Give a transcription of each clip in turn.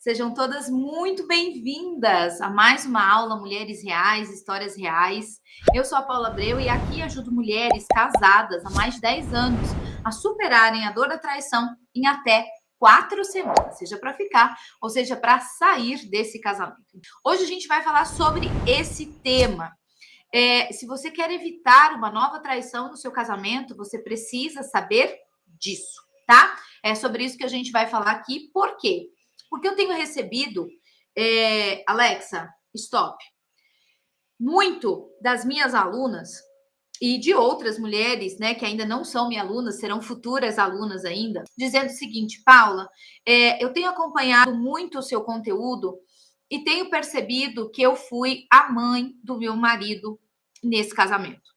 Sejam todas muito bem-vindas a mais uma aula Mulheres Reais, Histórias Reais. Eu sou a Paula Abreu e aqui ajudo mulheres casadas há mais de 10 anos a superarem a dor da traição em até 4 semanas, seja para ficar ou seja para sair desse casamento. Hoje a gente vai falar sobre esse tema. Se você quer evitar uma nova traição no seu casamento, você precisa saber disso, tá? É sobre isso que a gente vai falar aqui. Por quê? Porque eu tenho recebido, Alexa, stop, muito das minhas alunas e de outras mulheres, né, que ainda não são minhas alunas, serão futuras alunas ainda, dizendo o seguinte: Paula, eu tenho acompanhado muito o seu conteúdo e tenho percebido que eu fui a mãe do meu marido nesse casamento.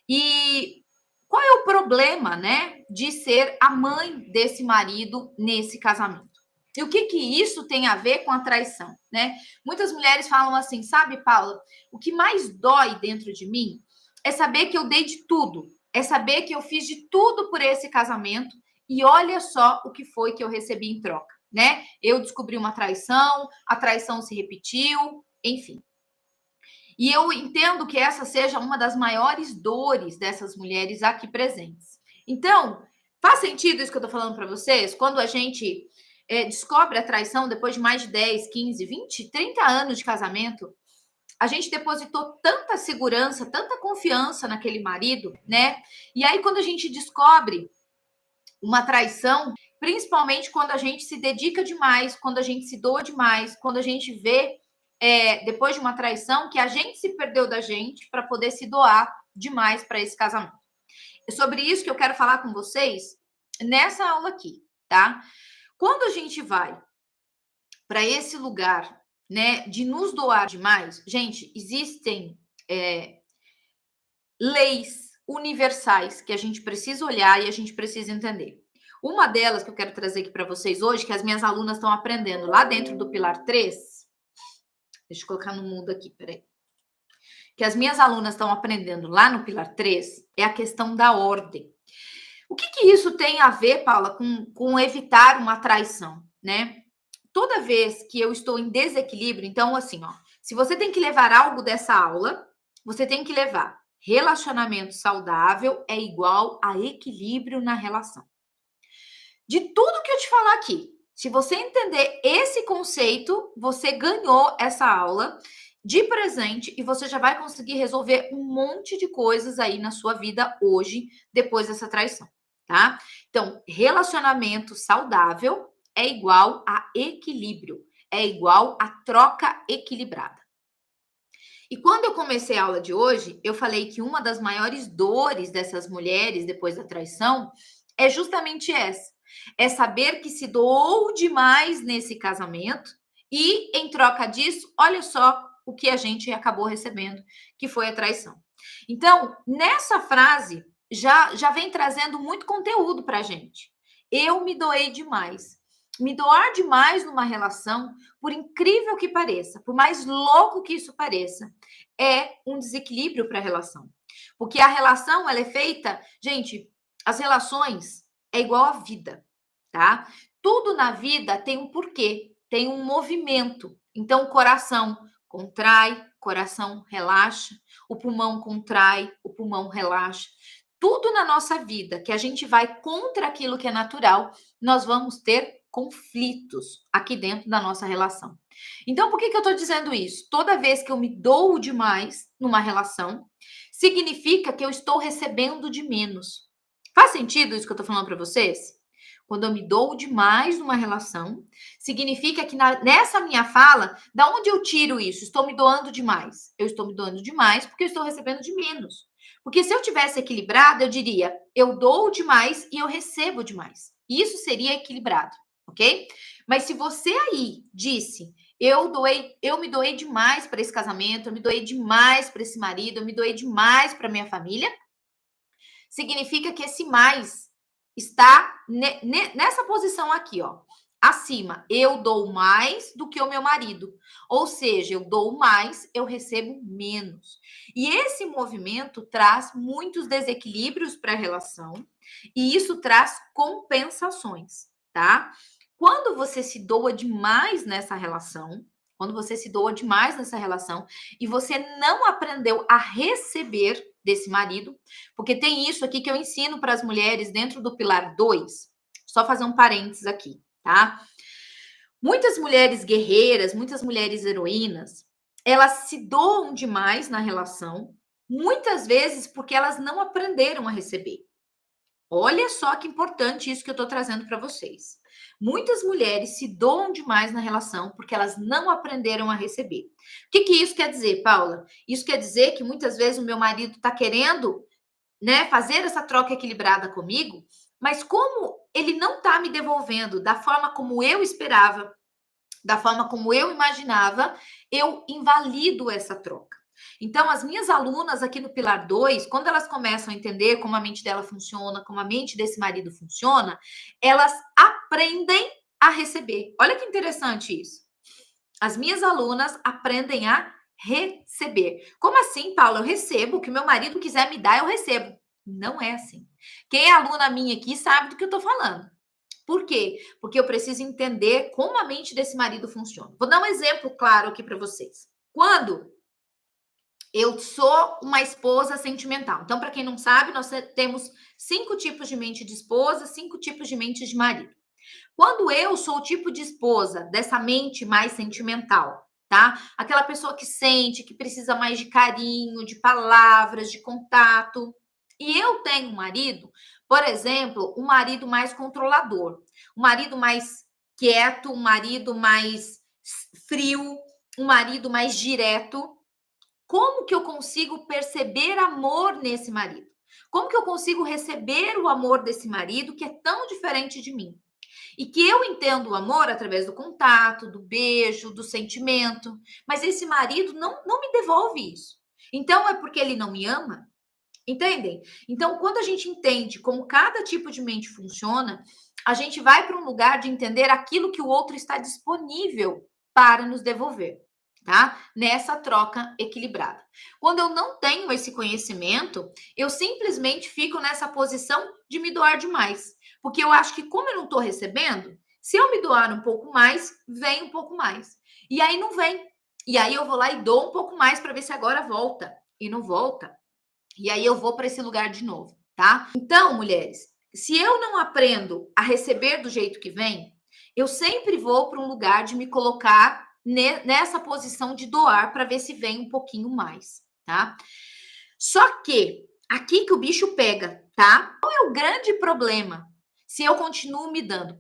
E qual é o problema, né, de ser a mãe desse marido nesse casamento? E o que isso tem a ver com a traição, né? Muitas mulheres falam assim, sabe, Paula, o que mais dói dentro de mim é saber que eu dei de tudo, é saber que eu fiz de tudo por esse casamento e olha só o que foi que eu recebi em troca, né? Eu descobri uma traição, a traição se repetiu, enfim. E eu entendo que essa seja uma das maiores dores dessas mulheres aqui presentes. Então, faz sentido isso que eu estou falando para vocês? Quando a gente descobre a traição depois de mais de 10, 15, 20, 30 anos de casamento, a gente depositou tanta segurança, tanta confiança naquele marido, né? E aí, quando a gente descobre uma traição, principalmente quando a gente se dedica demais, quando a gente se doa demais, quando a gente vê, depois de uma traição, que a gente se perdeu da gente para poder se doar demais para esse casamento. É sobre isso que eu quero falar com vocês nessa aula aqui, tá? Quando a gente vai para esse lugar, né, de nos doar demais, gente, existem leis universais que a gente precisa olhar e a gente precisa entender. Uma delas que eu quero trazer aqui para vocês hoje, que as minhas alunas estão aprendendo lá dentro do Pilar 3, deixa eu colocar no mudo aqui, peraí. Que as minhas alunas estão aprendendo lá no Pilar 3 é a questão da ordem. O que isso tem a ver, Paula, com evitar uma traição, né? Toda vez que eu estou em desequilíbrio, então, assim, ó, se você tem que levar algo dessa aula, você tem que levar relacionamento saudável é igual a equilíbrio na relação. De tudo que eu te falar aqui, se você entender esse conceito, você ganhou essa aula de presente e você já vai conseguir resolver um monte de coisas aí na sua vida hoje, depois dessa traição, tá? Então, relacionamento saudável é igual a equilíbrio, é igual a troca equilibrada. E quando eu comecei a aula de hoje, eu falei que uma das maiores dores dessas mulheres depois da traição é justamente essa. É saber que se doou demais nesse casamento e, em troca disso, olha só o que a gente acabou recebendo, que foi a traição. Então, nessa frase, já vem trazendo muito conteúdo para a gente. Eu me doei demais. Me doar demais numa relação, por incrível que pareça, por mais louco que isso pareça, é um desequilíbrio para a relação. Porque a relação, ela é feita, gente, as relações é igual à vida, tá? Tudo na vida tem um porquê, tem um movimento. Então, o coração contrai, coração relaxa, o pulmão contrai, o pulmão relaxa. Tudo na nossa vida que a gente vai contra aquilo que é natural, nós vamos ter conflitos aqui dentro da nossa relação. Então, por que eu estou dizendo isso? Toda vez que eu me dou demais numa relação, significa que eu estou recebendo de menos. Faz sentido isso que eu estou falando para vocês? Quando eu me dou demais numa relação, significa que nessa minha fala, da onde eu tiro isso? Estou me doando demais. Eu estou me doando demais porque eu estou recebendo de menos. Porque se eu tivesse equilibrado, eu diria, eu dou demais e eu recebo demais. Isso seria equilibrado, ok? Mas se você aí disse, eu me doei demais para esse casamento, eu me doei demais para esse marido, eu me doei demais para minha família, significa que esse mais está nessa posição aqui, ó. Acima, eu dou mais do que o meu marido. Ou seja, eu dou mais, eu recebo menos. E esse movimento traz muitos desequilíbrios para a relação e isso traz compensações, tá? quando você se doa demais nessa relação, e você não aprendeu a receber desse marido, porque tem isso aqui que eu ensino para as mulheres dentro do pilar 2, só fazer um parênteses aqui, tá? Muitas mulheres guerreiras, muitas mulheres heroínas, elas se doam demais na relação, muitas vezes porque elas não aprenderam a receber. Olha só que importante isso que eu estou trazendo para vocês. Muitas mulheres se doam demais na relação porque elas não aprenderam a receber. O que isso quer dizer, Paula? Isso quer dizer que muitas vezes o meu marido está querendo, né, fazer essa troca equilibrada comigo, mas como ele não está me devolvendo da forma como eu esperava, da forma como eu imaginava, eu invalido essa troca. Então, as minhas alunas aqui no Pilar 2, quando elas começam a entender como a mente dela funciona, como a mente desse marido funciona, elas aprendem a receber. Olha que interessante isso. As minhas alunas aprendem a receber. Como assim, Paula? Eu recebo, o que meu marido quiser me dar, eu recebo. Não é assim. Quem é aluna minha aqui sabe do que eu estou falando. Por quê? Porque eu preciso entender como a mente desse marido funciona. Vou dar um exemplo claro aqui para vocês. Quando eu sou uma esposa sentimental. Então, para quem não sabe, nós temos 5 tipos de mente de esposa, 5 tipos de mente de marido. Quando eu sou o tipo de esposa dessa mente mais sentimental, tá? Aquela pessoa que sente, que precisa mais de carinho, de palavras, de contato. E eu tenho um marido, por exemplo, um marido mais controlador, um marido mais quieto, um marido mais frio, um marido mais direto. Como que eu consigo perceber amor nesse marido? Como que eu consigo receber o amor desse marido que é tão diferente de mim? E que eu entendo o amor através do contato, do beijo, do sentimento, mas esse marido não me devolve isso. Então é porque ele não me ama? Entendem? Então, quando a gente entende como cada tipo de mente funciona, a gente vai para um lugar de entender aquilo que o outro está disponível para nos devolver, tá? Nessa troca equilibrada. Quando eu não tenho esse conhecimento, eu simplesmente fico nessa posição de me doar demais. Porque eu acho que, como eu não estou recebendo, se eu me doar um pouco mais, vem um pouco mais. E aí não vem. E aí eu vou lá e dou um pouco mais para ver se agora volta. E não volta. E aí eu vou para esse lugar de novo, tá? Então, mulheres, se eu não aprendo a receber do jeito que vem, eu sempre vou para um lugar de me colocar nessa posição de doar para ver se vem um pouquinho mais, tá? Só que aqui que o bicho pega, tá? Qual é o grande problema se eu continuo me dando?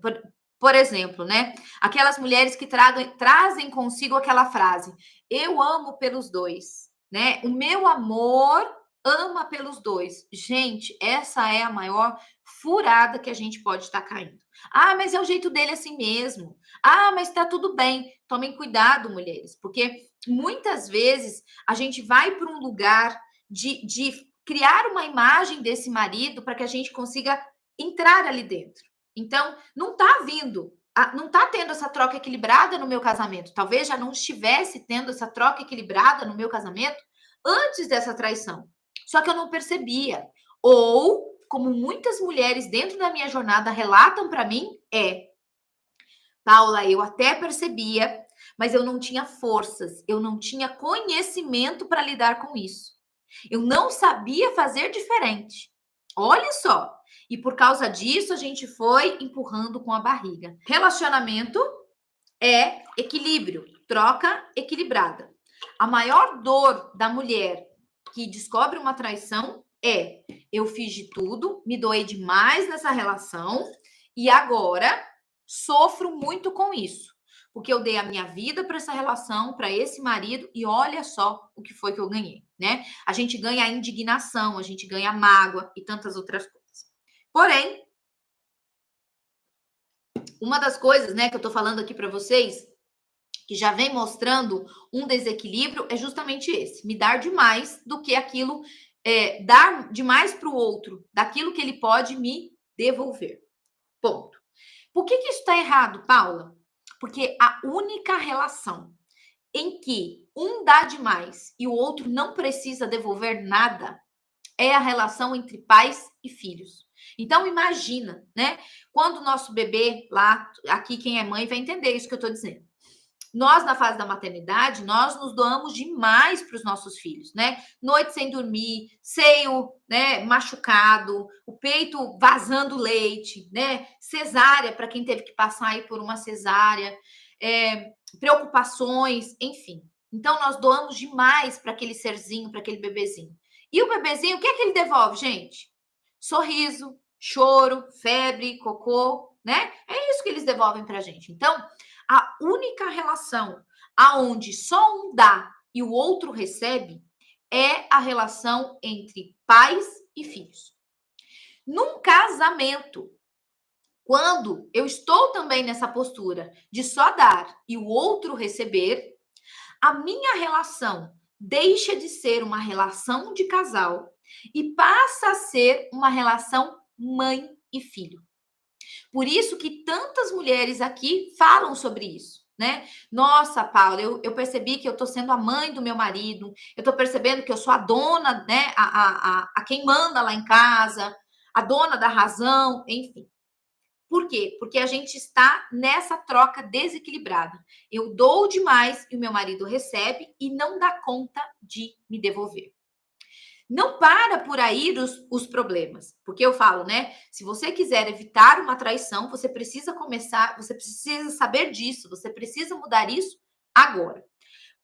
Por exemplo, né? Aquelas mulheres que trazem consigo aquela frase: eu amo pelos dois, né? O meu amor ama pelos dois. Gente, essa é a maior furada que a gente pode estar caindo. Ah, mas é o jeito dele assim mesmo. Ah, mas tá tudo bem. Tomem cuidado, mulheres, porque muitas vezes a gente vai para um lugar de criar uma imagem desse marido para que a gente consiga entrar ali dentro. Então, não tá vindo, não tá tendo essa troca equilibrada no meu casamento. Talvez já não estivesse tendo essa troca equilibrada no meu casamento antes dessa traição. Só que eu não percebia. Ou, como muitas mulheres dentro da minha jornada relatam para mim, Paula, eu até percebia, mas eu não tinha forças, eu não tinha conhecimento para lidar com isso. Eu não sabia fazer diferente. Olha só. E por causa disso, a gente foi empurrando com a barriga. Relacionamento é equilíbrio, troca equilibrada. A maior dor da mulher que descobre uma traição é: eu fiz de tudo, me doei demais nessa relação e agora sofro muito com isso. Porque eu dei a minha vida para essa relação, para esse marido, e olha só o que foi que eu ganhei, né? A gente ganha a indignação, a gente ganha a mágoa e tantas outras coisas. Porém, uma das coisas, né, que eu tô falando aqui para vocês, que já vem mostrando um desequilíbrio, é justamente esse: me dar demais do que aquilo, dar demais para o outro, daquilo que ele pode me devolver. Ponto. Por que isso está errado, Paula? Porque a única relação em que um dá demais e o outro não precisa devolver nada é a relação entre pais e filhos. Então, imagina, né? Quando o nosso bebê lá, aqui quem é mãe vai entender isso que eu estou dizendo. Nós, na fase da maternidade, nós nos doamos demais para os nossos filhos, né? Noite sem dormir, seio, né, machucado, o peito vazando leite, né? Cesárea, para quem teve que passar aí por uma cesárea, preocupações, enfim. Então, nós doamos demais para aquele serzinho, para aquele bebezinho. E o bebezinho, o que é que ele devolve, gente? Sorriso, choro, febre, cocô, né? É isso que eles devolvem para a gente. Então, a única relação aonde só um dá e o outro recebe é a relação entre pais e filhos. Num casamento, quando eu estou também nessa postura de só dar e o outro receber, a minha relação deixa de ser uma relação de casal e passa a ser uma relação mãe e filho. Por isso que tantas mulheres aqui falam sobre isso, né? Nossa, Paula, eu percebi que eu estou sendo a mãe do meu marido, eu estou percebendo que eu sou a dona, né? A quem manda lá em casa, a dona da razão, enfim. Por quê? Porque a gente está nessa troca desequilibrada. Eu dou demais e o meu marido recebe e não dá conta de me devolver. Não para por aí os problemas, porque eu falo, né? Se você quiser evitar uma traição, você precisa começar, você precisa saber disso, você precisa mudar isso agora.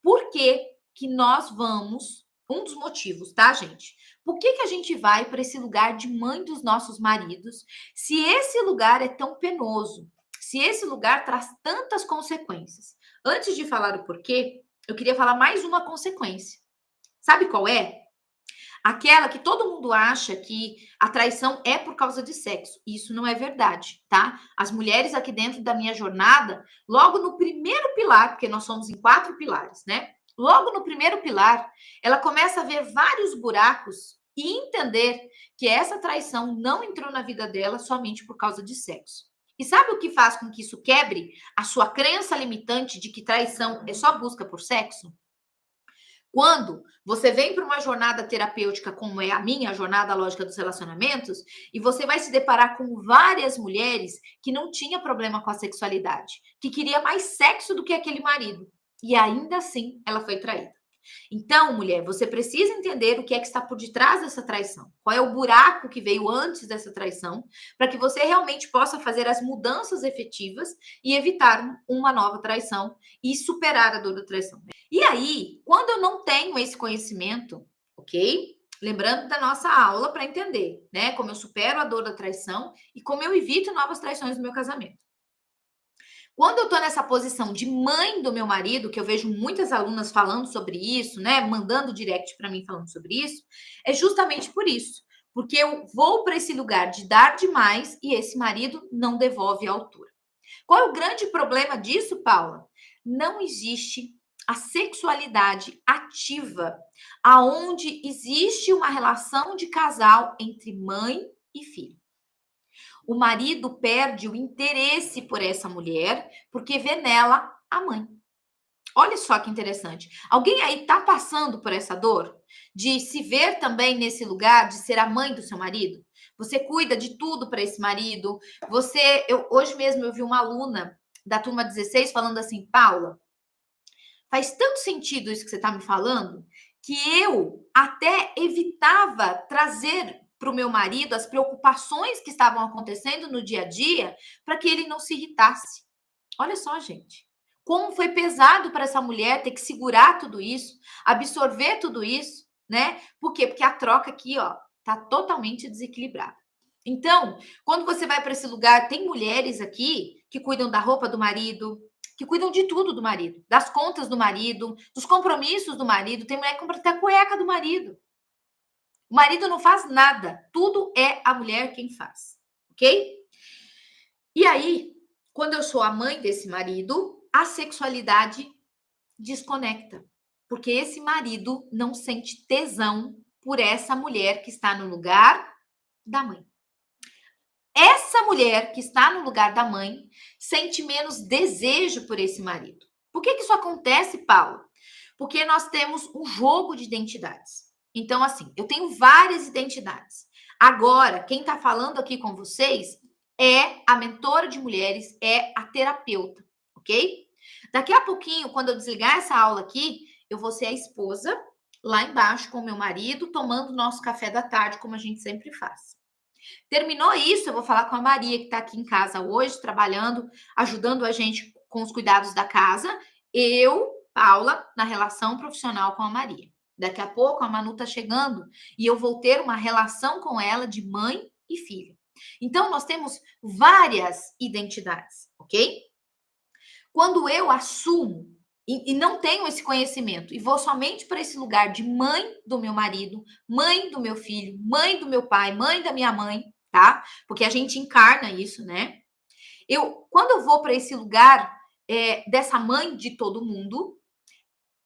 Por que que nós vamos, um dos motivos, tá, gente? Por que que a gente vai para esse lugar de mãe dos nossos maridos, se esse lugar é tão penoso, se esse lugar traz tantas consequências? Antes de falar o porquê, eu queria falar mais uma consequência. Sabe qual é? Aquela que todo mundo acha que a traição é por causa de sexo. Isso não é verdade, tá? As mulheres aqui dentro da minha jornada, logo no primeiro pilar, porque nós somos em 4 pilares, né? Logo no primeiro pilar, ela começa a ver vários buracos e entender que essa traição não entrou na vida dela somente por causa de sexo. E sabe o que faz com que isso quebre a sua crença limitante de que traição é só busca por sexo? Quando você vem para uma jornada terapêutica, como é a minha jornada lógica dos relacionamentos, e você vai se deparar com várias mulheres que não tinha problema com a sexualidade, que queria mais sexo do que aquele marido, e ainda assim ela foi traída. Então, mulher, você precisa entender o que é que está por detrás dessa traição. Qual é o buraco que veio antes dessa traição, para que você realmente possa fazer as mudanças efetivas e evitar uma nova traição e superar a dor da traição. E aí, quando eu não tenho esse conhecimento, ok? Lembrando da nossa aula para entender, né? Como eu supero a dor da traição e como eu evito novas traições no meu casamento. Quando eu estou nessa posição de mãe do meu marido, que eu vejo muitas alunas falando sobre isso, né, mandando direct para mim falando sobre isso, é justamente por isso, porque eu vou para esse lugar de dar demais e esse marido não devolve a altura. Qual é o grande problema disso, Paula? Não existe a sexualidade ativa, aonde existe uma relação de casal entre mãe e filho. O marido perde o interesse por essa mulher porque vê nela a mãe. Olha só que interessante. Alguém aí está passando por essa dor de se ver também nesse lugar de ser a mãe do seu marido? Você cuida de tudo para esse marido. Hoje mesmo eu vi uma aluna da turma 16 falando assim, Paula, faz tanto sentido isso que você está me falando que eu até evitava trazer para o meu marido as preocupações que estavam acontecendo no dia a dia para que ele não se irritasse. Olha só, gente. Como foi pesado para essa mulher ter que segurar tudo isso, absorver tudo isso, né? Por quê? Porque a troca aqui, ó, tá totalmente desequilibrada. Então, quando você vai para esse lugar, tem mulheres aqui que cuidam da roupa do marido, que cuidam de tudo do marido, das contas do marido, dos compromissos do marido. Tem mulher que compra até a cueca do marido. O marido não faz nada, tudo é a mulher quem faz, ok? E aí, quando eu sou a mãe desse marido, a sexualidade desconecta, porque esse marido não sente tesão por essa mulher que está no lugar da mãe. Essa mulher que está no lugar da mãe sente menos desejo por esse marido. Por que isso acontece, Paulo? Porque nós temos um jogo de identidades. Então, assim, eu tenho várias identidades. Agora, quem está falando aqui com vocês é a mentora de mulheres, é a terapeuta, ok? Daqui a pouquinho, quando eu desligar essa aula aqui, eu vou ser a esposa lá embaixo com o meu marido, tomando nosso café da tarde, como a gente sempre faz. Terminou isso, eu vou falar com a Maria, que está aqui em casa hoje, trabalhando, ajudando a gente com os cuidados da casa. Eu, Paula, na relação profissional com a Maria. Daqui a pouco a Manu está chegando e eu vou ter uma relação com ela de mãe e filha. Então, nós temos várias identidades, ok? Quando eu assumo e não tenho esse conhecimento e vou somente para esse lugar de mãe do meu marido, mãe do meu filho, mãe do meu pai, mãe da minha mãe, tá? Porque a gente encarna isso, né? Quando eu vou para esse lugar dessa mãe de todo mundo,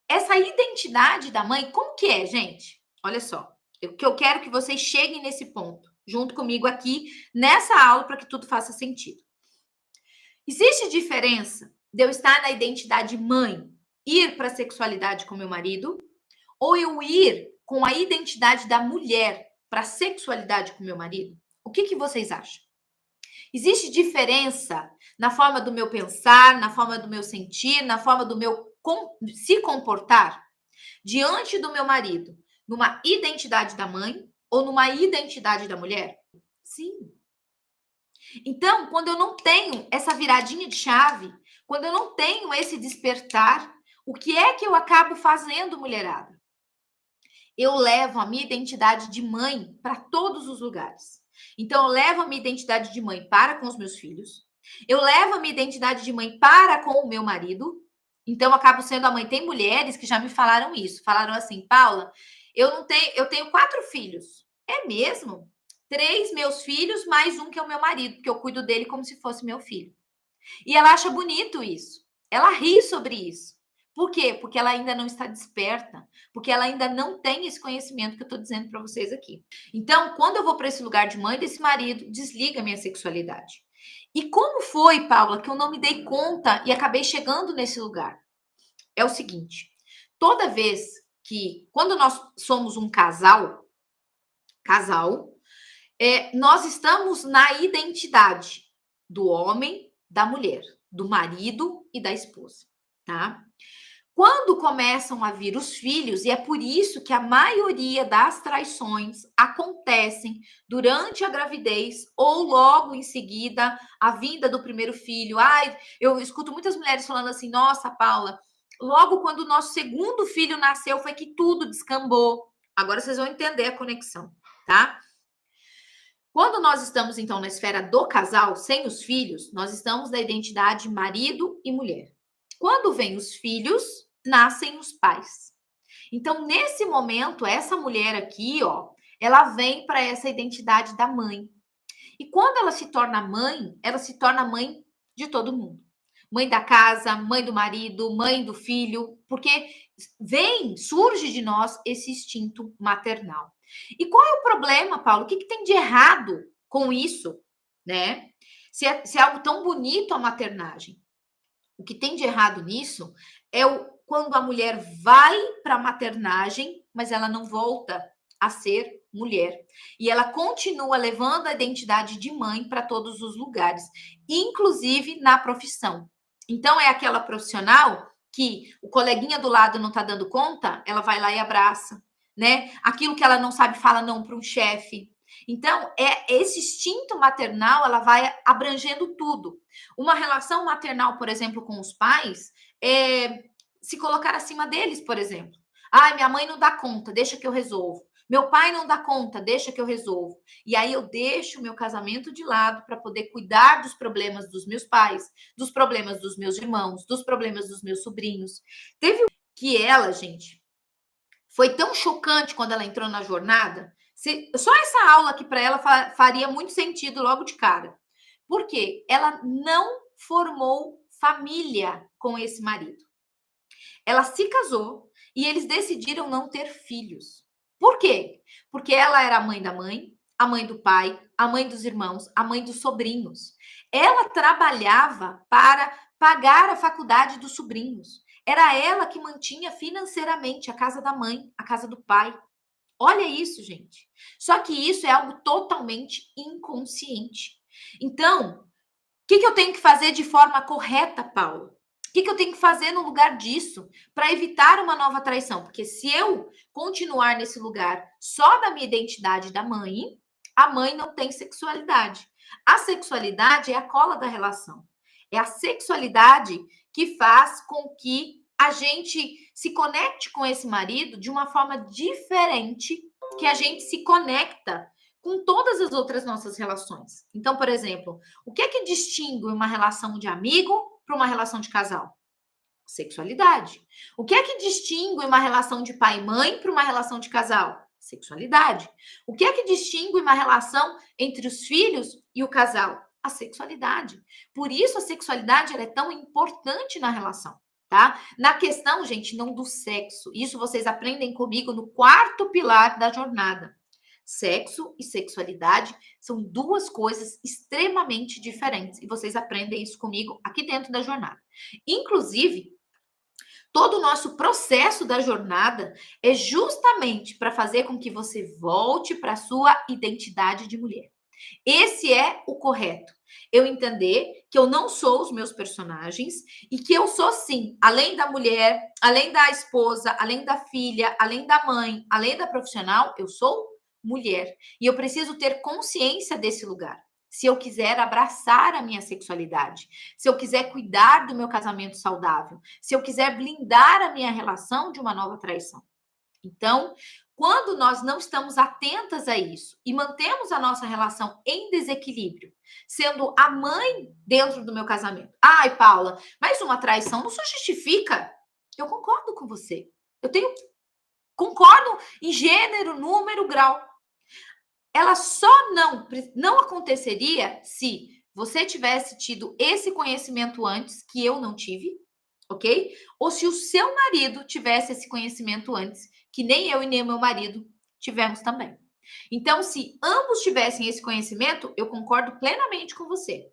essa identidade da mãe, como que é, gente? Olha só, que eu quero que vocês cheguem nesse ponto, junto comigo aqui, nessa aula, para que tudo faça sentido. Existe diferença de eu estar na identidade mãe, ir para a sexualidade com meu marido, ou eu ir com a identidade da mulher para a sexualidade com meu marido? O que vocês acham? Existe diferença na forma do meu pensar, na forma do meu sentir, na forma do meu se comportar diante do meu marido, numa identidade da mãe ou numa identidade da mulher? Sim. Então, quando eu não tenho essa viradinha de chave, quando eu não tenho esse despertar, o que é que eu acabo fazendo, mulherada? Eu levo a minha identidade de mãe para todos os lugares. Então, eu levo a minha identidade de mãe para com os meus filhos. Eu levo a minha identidade de mãe para com o meu marido. Então, eu acabo sendo a mãe. Tem mulheres que já me falaram isso. Falaram assim, Paula, eu tenho 4 filhos. É mesmo? 3 meus filhos, mais um que é o meu marido, porque eu cuido dele como se fosse meu filho. E ela acha bonito isso. Ela ri sobre isso. Por quê? Porque ela ainda não está desperta, porque ela ainda não tem esse conhecimento que eu estou dizendo para vocês aqui. Então, quando eu vou para esse lugar de mãe desse marido, desliga a minha sexualidade. E como foi, Paula, que eu não me dei conta e acabei chegando nesse lugar? É o seguinte, toda vez que, quando nós somos um casal, nós estamos na identidade do homem, da mulher, do marido e da esposa, tá? Quando começam a vir os filhos, e é por isso que a maioria das traições acontecem durante a gravidez ou logo em seguida a vinda do primeiro filho. Ai, eu escuto muitas mulheres falando assim: nossa, Paula, logo quando o nosso segundo filho nasceu foi que tudo descambou. Agora vocês vão entender a conexão, tá? Quando nós estamos, então, na esfera do casal, sem os filhos, nós estamos na identidade marido e mulher. Quando vêm os filhos, nascem os pais. Então, nesse momento, essa mulher aqui, ó, ela vem para essa identidade da mãe. E quando ela se torna mãe, ela se torna mãe de todo mundo. Mãe da casa, mãe do marido, mãe do filho, porque surge de nós esse instinto maternal. E qual é o problema, Paulo? O que tem de errado com isso, né? Se é algo tão bonito a maternagem. O que tem de errado nisso é quando a mulher vai para a maternagem, mas ela não volta a ser mulher. E ela continua levando a identidade de mãe para todos os lugares, inclusive na profissão. Então, é aquela profissional que o coleguinha do lado não está dando conta, ela vai lá e abraça, né? Aquilo que ela não sabe, fala não para um chefe. Então, esse instinto maternal, ela vai abrangendo tudo. Uma relação maternal, por exemplo, com os pais, é se colocar acima deles, por exemplo. Ai, minha mãe não dá conta, deixa que eu resolvo. Meu pai não dá conta, deixa que eu resolvo. E aí eu deixo o meu casamento de lado para poder cuidar dos problemas dos meus pais, dos problemas dos meus irmãos, dos problemas dos meus sobrinhos. Teve que ela, gente, foi tão chocante quando ela entrou na jornada. Só essa aula aqui para ela faria muito sentido logo de cara. Por quê? Ela não formou família com esse marido. Ela se casou e eles decidiram não ter filhos. Por quê? Porque ela era a mãe da mãe, a mãe do pai, a mãe dos irmãos, a mãe dos sobrinhos. Ela trabalhava para pagar a faculdade dos sobrinhos. Era ela que mantinha financeiramente a casa da mãe, a casa do pai. Olha isso, gente. Só que isso é algo totalmente inconsciente. Então, o que eu tenho que fazer de forma correta, Paulo? O que eu tenho que fazer no lugar disso para evitar uma nova traição? Porque se eu continuar nesse lugar só da minha identidade da mãe, a mãe não tem sexualidade. A sexualidade é a cola da relação. É a sexualidade que faz com que a gente se conecte com esse marido de uma forma diferente que a gente se conecta com todas as outras nossas relações. Então, por exemplo, o que é que distingue uma relação de amigo para uma relação de casal? Sexualidade. O que é que distingue uma relação de pai e mãe para uma relação de casal? Sexualidade. O que é que distingue uma relação entre os filhos e o casal? A sexualidade. Por isso a sexualidade ela é tão importante na relação, tá? Na questão, gente, não do sexo. Isso vocês aprendem comigo no quarto pilar da jornada. Sexo e sexualidade são duas coisas extremamente diferentes e vocês aprendem isso comigo aqui dentro da jornada. Inclusive, todo o nosso processo da jornada é justamente para fazer com que você volte para a sua identidade de mulher. Esse é o correto. Eu entender que eu não sou os meus personagens e que eu sou sim, além da mulher, além da esposa, além da filha, além da mãe, além da profissional, eu sou mulher. E eu preciso ter consciência desse lugar. Se eu quiser abraçar a minha sexualidade, se eu quiser cuidar do meu casamento saudável, se eu quiser blindar a minha relação de uma nova traição. Então, quando nós não estamos atentas a isso e mantemos a nossa relação em desequilíbrio, sendo a mãe dentro do meu casamento. Ai, Paula, mas uma traição não se justifica. Eu concordo com você. Concordo em gênero, número, grau. Ela só não aconteceria se você tivesse tido esse conhecimento antes, que eu não tive, ok? Ou se o seu marido tivesse esse conhecimento antes, que nem eu e nem o meu marido tivemos também. Então, se ambos tivessem esse conhecimento, eu concordo plenamente com você.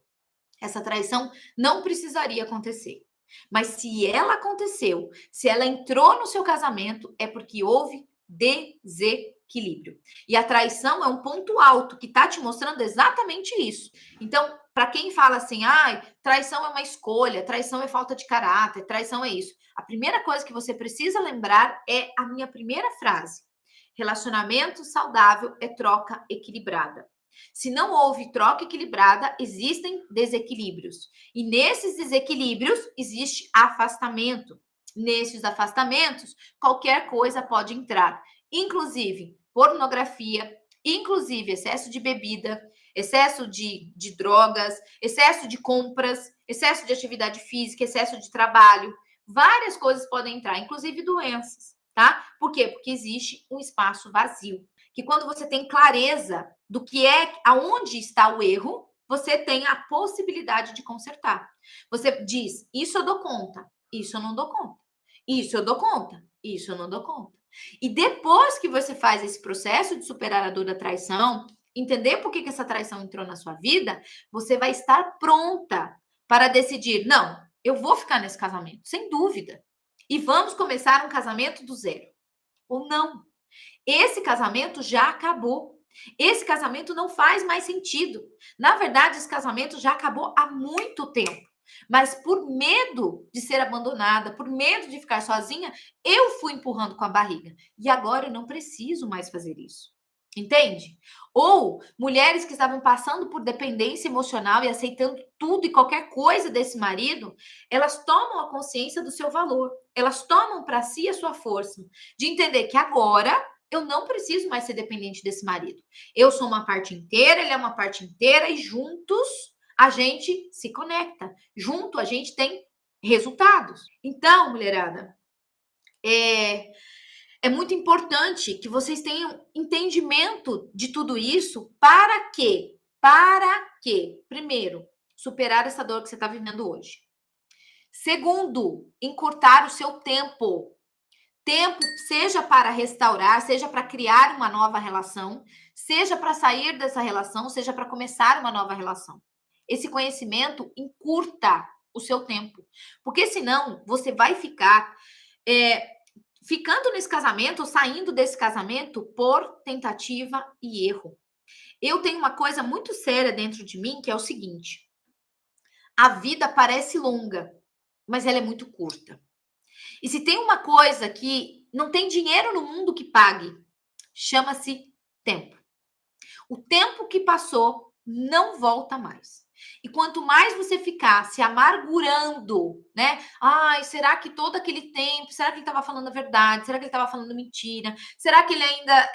Essa traição não precisaria acontecer. Mas se ela aconteceu, se ela entrou no seu casamento, é porque houve desequilíbrio. E a traição é um ponto alto que está te mostrando exatamente isso. Então, para quem fala assim, traição é uma escolha, traição é falta de caráter, traição é isso. A primeira coisa que você precisa lembrar é a minha primeira frase. Relacionamento saudável é troca equilibrada. Se não houve troca equilibrada, existem desequilíbrios. E nesses desequilíbrios existe afastamento. Nesses afastamentos, qualquer coisa pode entrar, inclusive pornografia, inclusive excesso de bebida, excesso de drogas, excesso de compras, excesso de atividade física, excesso de trabalho. Várias coisas podem entrar, inclusive doenças, tá? Por quê? Porque existe um espaço vazio. Que quando você tem clareza do que é, aonde está o erro, você tem a possibilidade de consertar. Você diz, isso eu dou conta, isso eu não dou conta. Isso eu dou conta, isso eu não dou conta. E depois que você faz esse processo de superar a dor da traição, entender por que essa traição entrou na sua vida, você vai estar pronta para decidir, não, eu vou ficar nesse casamento, sem dúvida. E vamos começar um casamento do zero. Ou não. Esse casamento já acabou. Esse casamento não faz mais sentido. Na verdade, esse casamento já acabou há muito tempo. Mas por medo de ser abandonada, por medo de ficar sozinha, eu fui empurrando com a barriga. E agora eu não preciso mais fazer isso. Entende? Ou mulheres que estavam passando por dependência emocional e aceitando tudo e qualquer coisa desse marido, elas tomam a consciência do seu valor. Elas tomam para si a sua força de entender que agora eu não preciso mais ser dependente desse marido. Eu sou uma parte inteira, ele é uma parte inteira e juntos a gente se conecta. Junto a gente tem resultados. Então, mulherada, é muito importante que vocês tenham entendimento de tudo isso. Para quê? Para quê? Primeiro, superar essa dor que você está vivendo hoje. Segundo, encurtar o seu tempo. Tempo, seja para restaurar, seja para criar uma nova relação, seja para sair dessa relação, seja para começar uma nova relação. Esse conhecimento encurta o seu tempo, porque senão você vai ficar ficando nesse casamento ou saindo desse casamento por tentativa e erro. Eu tenho uma coisa muito séria dentro de mim que é o seguinte: a vida parece longa, mas ela é muito curta. E se tem uma coisa que não tem dinheiro no mundo que pague, chama-se tempo. O tempo que passou não volta mais. E quanto mais você ficar se amargurando, né? Ai, será que todo aquele tempo, será que ele estava falando a verdade? Será que ele estava falando mentira? Será que ele ainda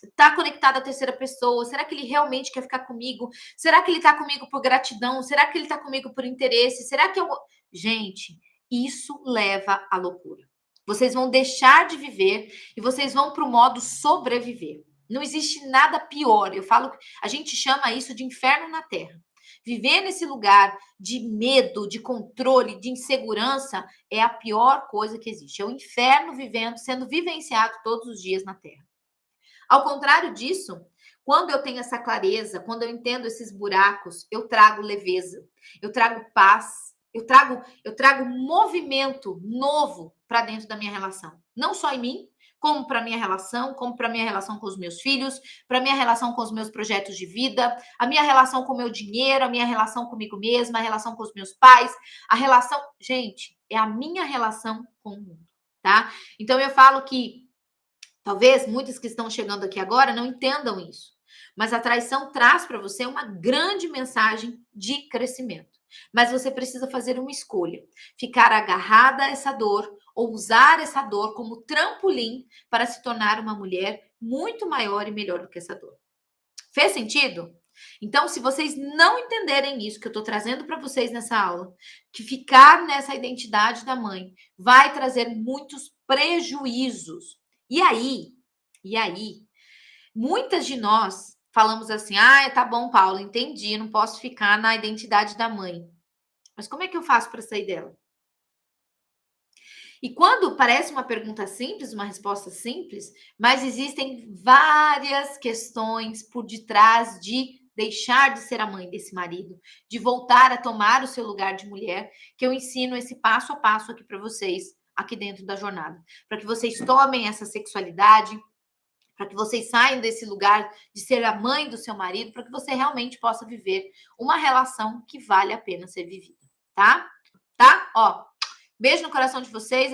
está conectado à terceira pessoa? Será que ele realmente quer ficar comigo? Será que ele está comigo por gratidão? Será que ele está comigo por interesse? Será que eu... Gente, isso leva à loucura. Vocês vão deixar de viver e vocês vão para o modo sobreviver. Não existe nada pior. Eu falo, a gente chama isso de inferno na terra. Viver nesse lugar de medo, de controle, de insegurança é a pior coisa que existe. É o inferno vivendo, sendo vivenciado todos os dias na terra. Ao contrário disso, quando eu tenho essa clareza, quando eu entendo esses buracos, eu trago leveza, eu trago paz, eu trago movimento novo para dentro da minha relação. Não só em mim, como para minha relação, como para minha relação com os meus filhos, para minha relação com os meus projetos de vida, a minha relação com o meu dinheiro, a minha relação comigo mesma, a relação com os meus pais, a relação, gente, é a minha relação com o mundo, tá? Então eu falo que talvez muitos que estão chegando aqui agora não entendam isso, mas a traição traz para você uma grande mensagem de crescimento. Mas você precisa fazer uma escolha: ficar agarrada a essa dor ou usar essa dor como trampolim para se tornar uma mulher muito maior e melhor do que essa dor. Fez sentido? Então, se vocês não entenderem isso que eu estou trazendo para vocês nessa aula, que ficar nessa identidade da mãe vai trazer muitos prejuízos. E aí, muitas de nós falamos assim: ah, tá bom, Paulo, entendi, não posso ficar na identidade da mãe. Mas como é que eu faço para sair dela? E quando parece uma pergunta simples, uma resposta simples, mas existem várias questões por detrás de deixar de ser a mãe desse marido, de voltar a tomar o seu lugar de mulher, que eu ensino esse passo a passo aqui para vocês, aqui dentro da jornada, para que vocês tomem essa sexualidade, para que vocês saiam desse lugar de ser a mãe do seu marido, para que você realmente possa viver uma relação que vale a pena ser vivida, tá? Tá? Ó, beijo no coração de vocês.